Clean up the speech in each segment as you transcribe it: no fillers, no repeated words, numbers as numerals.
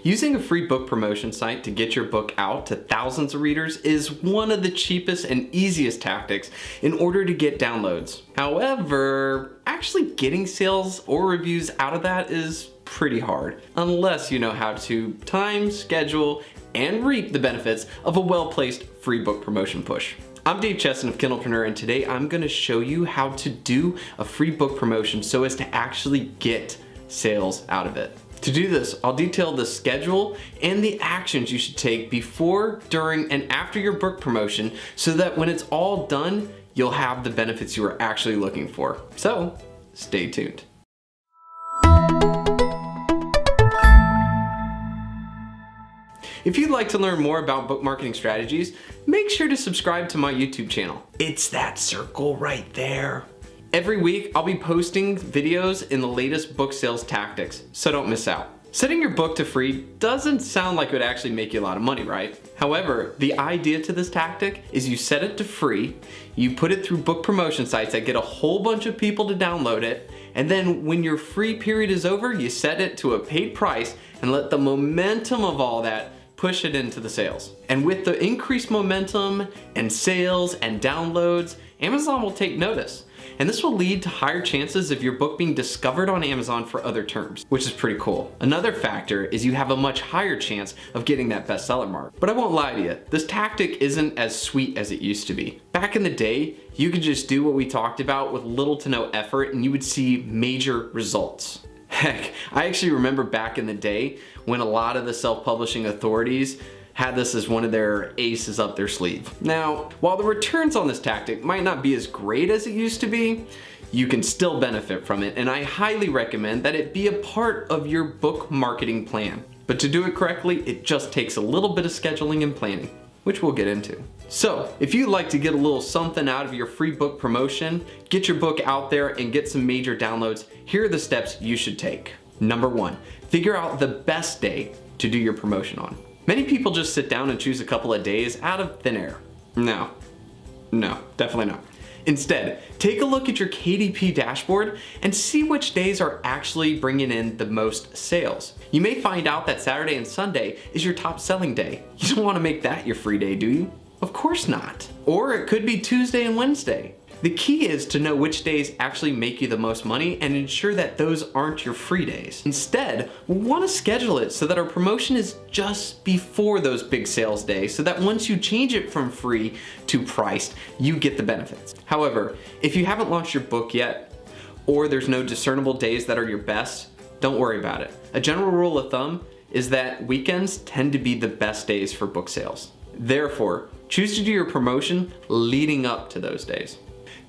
Using a free book promotion site to get your book out to thousands of readers is one of the cheapest and easiest tactics in order to get downloads. However, actually getting sales or reviews out of that is pretty hard, unless you know how to time, schedule, and reap the benefits of a well-placed free book promotion push. I'm Dave Chesson of Kindlepreneur, and today I'm going to show you how to do a free book promotion so as to actually get sales out of it. To do this, I'll detail the schedule and the actions you should take before, during, and after your book promotion so that when it's all done, you'll have the benefits you are actually looking for. So, stay tuned. If you'd like to learn more about book marketing strategies, make sure to subscribe to my YouTube channel. It's that circle right there. Every week, I'll be posting videos in the latest book sales tactics, so don't miss out. Setting your book to free doesn't sound like it would actually make you a lot of money, right? However, the idea to this tactic is you set it to free, you put it through book promotion sites that get a whole bunch of people to download it, and then when your free period is over, you set it to a paid price and let the momentum of all that push it into the sales. And with the increased momentum and sales and downloads, Amazon will take notice. And this will lead to higher chances of your book being discovered on Amazon for other terms, which is pretty cool. Another factor is you have a much higher chance of getting that bestseller mark. But I won't lie to you, this tactic isn't as sweet as it used to be. Back in the day, you could just do what we talked about with little to no effort and you would see major results. Heck, I actually remember back in the day when a lot of the self-publishing authorities had this as one of their aces up their sleeve. Now, while the returns on this tactic might not be as great as it used to be, you can still benefit from it, and I highly recommend that it be a part of your book marketing plan. But to do it correctly, it just takes a little bit of scheduling and planning, which we'll get into. So, if you'd like to get a little something out of your free book promotion, get your book out there and get some major downloads, here are the steps you should take. Number 1, figure out the best day to do your promotion on. Many people just sit down and choose a couple of days out of thin air. No, definitely not. Instead, take a look at your KDP dashboard and see which days are actually bringing in the most sales. You may find out that Saturday and Sunday is your top selling day. You don't want to make that your free day, do you? Of course not. Or it could be Tuesday and Wednesday. The key is to know which days actually make you the most money and ensure that those aren't your free days. Instead, we want to schedule it so that our promotion is just before those big sales days so that once you change it from free to priced, you get the benefits. However, if you haven't launched your book yet, or there's no discernible days that are your best, don't worry about it. A general rule of thumb is that weekends tend to be the best days for book sales. Therefore, choose to do your promotion leading up to those days.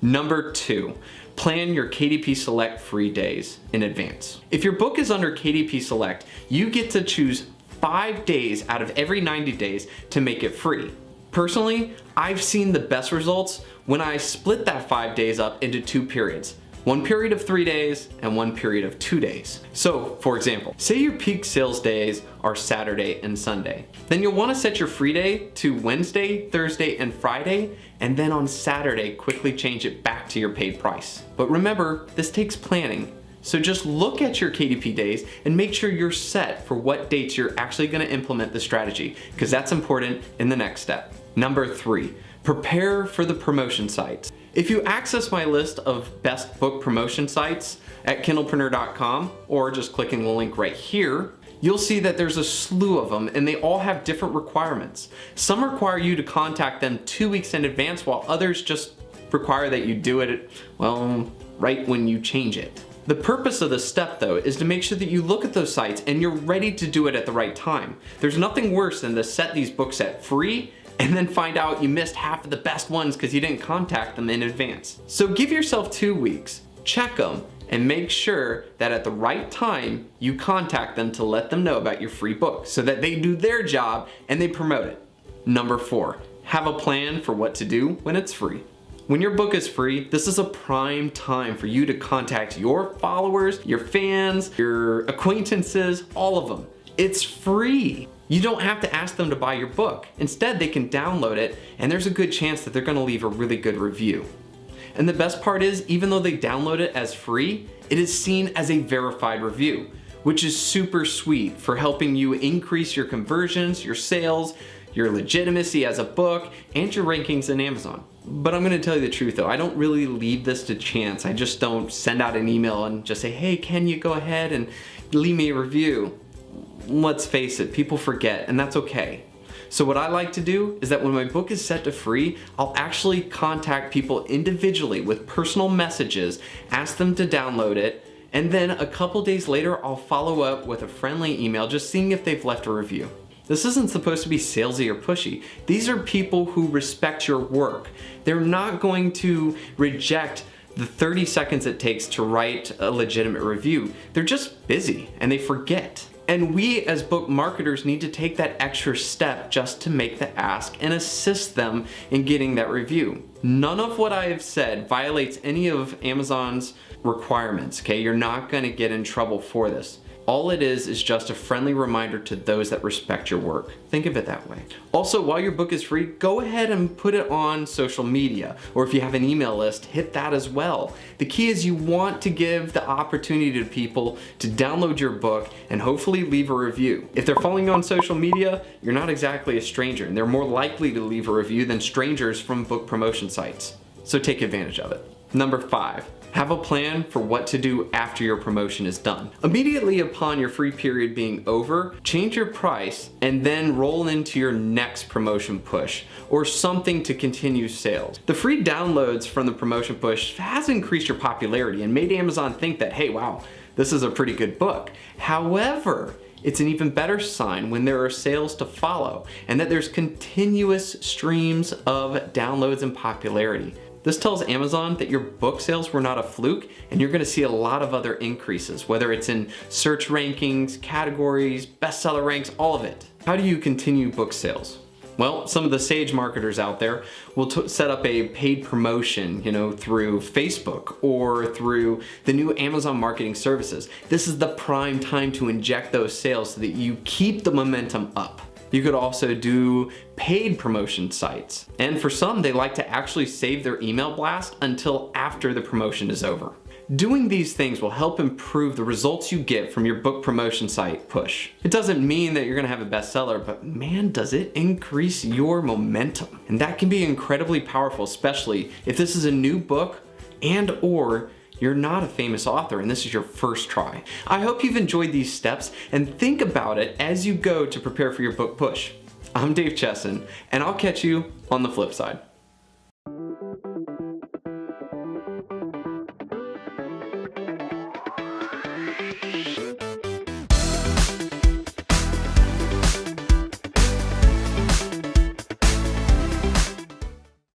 Number 2, plan your KDP Select free days in advance. If your book is under KDP Select, you get to choose 5 days out of every 90 days to make it free. Personally, I've seen the best results when I split that 5 days up into 2 periods. 1 period of 3 days and 1 period of 2 days. So, for example, say your peak sales days are Saturday and Sunday. Then you'll want to set your free day to Wednesday, Thursday, and Friday, and then on Saturday, quickly change it back to your paid price. But remember, this takes planning. So just look at your KDP days and make sure you're set for what dates you're actually going to implement the strategy, because that's important in the next step. Number 3, prepare for the promotion sites. If you access my list of best book promotion sites at kindlepreneur.com or just clicking the link right here, you'll see that there's a slew of them and they all have different requirements. Some require you to contact them 2 weeks in advance, while others just require that you do it, well, right when you change it. The purpose of this step though is to make sure that you look at those sites and you're ready to do it at the right time. There's nothing worse than to set these books at free and then find out you missed half of the best ones because you didn't contact them in advance. So give yourself 2 weeks, check them, and make sure that at the right time you contact them to let them know about your free book so that they do their job and they promote it. Number 4, have a plan for what to do when it's free. When your book is free, this is a prime time for you to contact your followers, your fans, your acquaintances, all of them. It's free. You don't have to ask them to buy your book. Instead, they can download it, and there's a good chance that they're gonna leave a really good review. And the best part is, even though they download it as free, it is seen as a verified review, which is super sweet for helping you increase your conversions, your sales, your legitimacy as a book, and your rankings in Amazon. But I'm gonna tell you the truth though, I don't really leave this to chance. I just don't send out an email and just say, hey, can you go ahead and leave me a review? Let's face it, people forget, and that's okay. So what I like to do is that when my book is set to free, I'll actually contact people individually with personal messages, ask them to download it, and then a couple days later, I'll follow up with a friendly email just seeing if they've left a review. This isn't supposed to be salesy or pushy. These are people who respect your work. They're not going to reject the 30 seconds it takes to write a legitimate review. They're just busy and they forget. And we as book marketers need to take that extra step just to make the ask and assist them in getting that review. None of what I have said violates any of Amazon's requirements, okay? You're not gonna get in trouble for this. All it is just a friendly reminder to those that respect your work. Think of it that way. Also, while your book is free, go ahead and put it on social media, or if you have an email list, hit that as well. The key is you want to give the opportunity to people to download your book and hopefully leave a review. If they're following you on social media, you're not exactly a stranger, and they're more likely to leave a review than strangers from book promotion sites. So take advantage of it. Number 5. Have a plan for what to do after your promotion is done. Immediately upon your free period being over, change your price and then roll into your next promotion push or something to continue sales. The free downloads from the promotion push has increased your popularity and made Amazon think that, hey, wow, this is a pretty good book. However, it's an even better sign when there are sales to follow and that there's continuous streams of downloads and popularity. This tells Amazon that your book sales were not a fluke and you're gonna see a lot of other increases, whether it's in search rankings, categories, bestseller ranks, all of it. How do you continue book sales? Well, some of the sage marketers out there will set up a paid promotion, through Facebook or through the new Amazon marketing services. This is the prime time to inject those sales so that you keep the momentum up. You could also do paid promotion sites. And for some, they like to actually save their email blast until after the promotion is over. Doing these things will help improve the results you get from your book promotion site push. It doesn't mean that you're gonna have a bestseller, but man, does it increase your momentum. And that can be incredibly powerful, especially if this is a new book or you're not a famous author and this is your first try. I hope you've enjoyed these steps and think about it as you go to prepare for your book push. I'm Dave Chesson, and I'll catch you on the flip side.